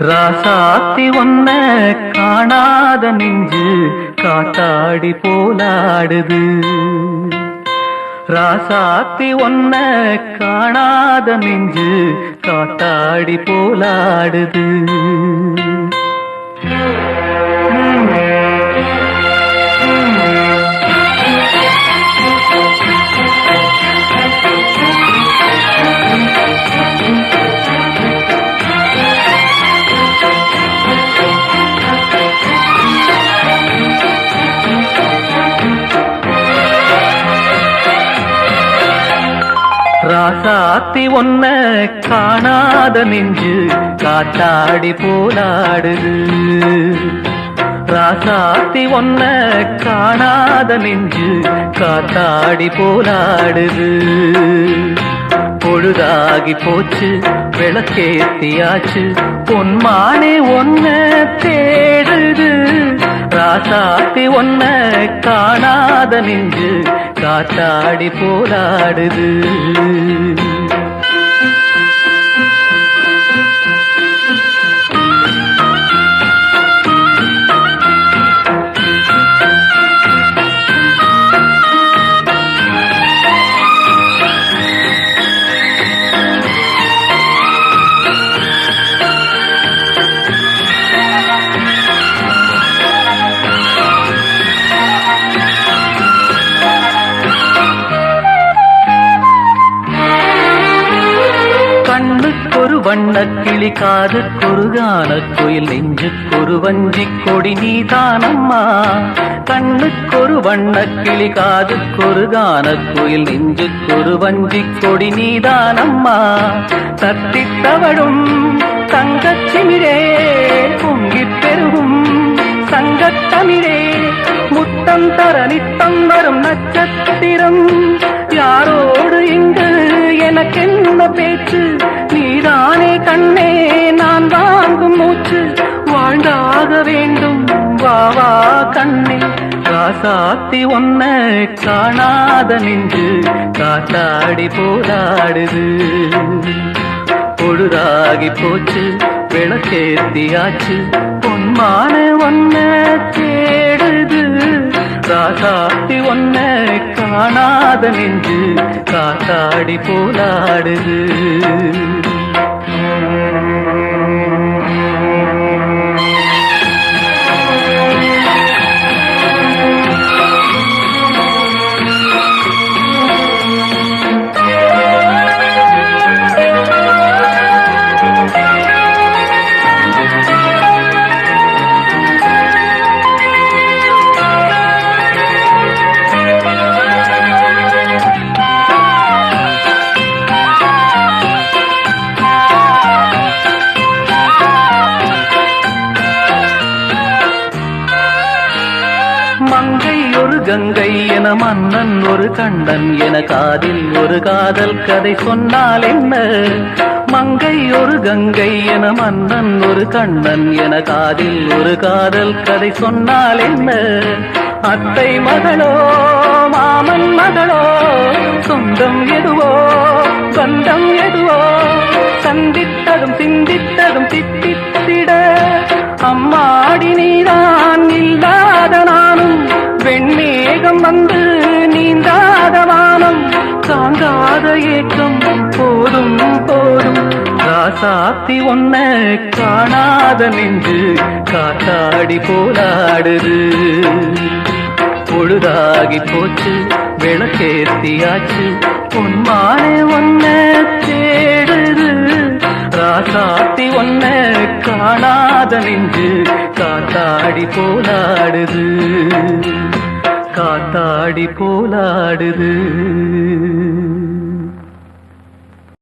ராசாத்தி ஒன்ன காணாத நெஞ்சு காத்தாடி போலாடுது. ராசாத்தி ஒன்ன காணாத நெஞ்சு காத்தாடி போலாடுது. ராசாத்தி ஒன்ன காணாத நெஞ்சு காத்தாடி போலாடுது. ராசாத்தி ஒன்ன காணாத நெஞ்சு காத்தாடி போலாடுது. பொழுதாகி போச்சு விளக்கேத்தியாச்சு பொன்மானே ஒன்ன தேடுது. ராசாத்தி ஒன்ன காணாத நெஞ்சு காத்தாடி போலாடுது. கண்ணுக்கொரு வண்ணக்கிளி காதுக்கொரு கானக்குயில் நெஞ்சுக்கொரு வஞ்சிக் கொடி நீதானம்மா. கண்ணுக்கொரு வண்ணக்கிளி காதுக்கொரு கானக்குயில் நெஞ்சுக்கொரு வஞ்சிக் கொடி நீதானம்மா. தத்தித்தவழும் தங்கச்சிமிரே பொங்கிப் பெருகும் சங்கத்தமிழே முத்தம் தர நித்தம் வரும் நட்சத்திரம். யாரோடு இங்கு எனக்கென்ன பேச்சு, நீதானே கண்ணே நான் வாங்கும் மூச்சு. வாழ்ந்தாக வேண்டும் வா வா கண்ணே. ராசாத்தி ஒன்ன காணாத நெஞ்சு காத்தாடி போராடுது. பொழுதாகி போச்சு விளக்கேத்தியாச்சு பொன்மான ஒன்ன தேடுது. ராசாத்தி ஒன்ன காணாத நெஞ்சு காத்தாடி போலாடுது. மங்கை ஒரு கங்கை என மன்னன் ஒரு கண்ணன் என காதில் ஒரு காதல் கதை சொன்னால் என்ன. மங்கை ஒரு கங்கை என மன்னன் ஒரு கண்ணன் என காதில் ஒரு காதல் கதை சொன்னால் என்ன. அத்தை மகளோ மாமன் மகளோ சொந்தம் எதுவோ பந்தம் எதுவோ சந்தித்ததும் சிந்தித்ததும் தித்தித்திட அம்மாடி நீதான் இல்லாத நானும் வெண்மேகம் வந்து நீந்தாத வானம் தாங்காத ஏக்கம் போதும் போதும். ராசாத்தி ஒன்ன காணாத நெஞ்சு காத்தாடி போலாடுது. பொழுதாகி போச்சு விளக்கேத்தியாச்சு பொன்மானே ஒன்ன தேடுது. ராசாத்தி ஒன்ன காணாத நெஞ்சு காத்தாடி போலாடுது. காத்தாடி போலாடுது.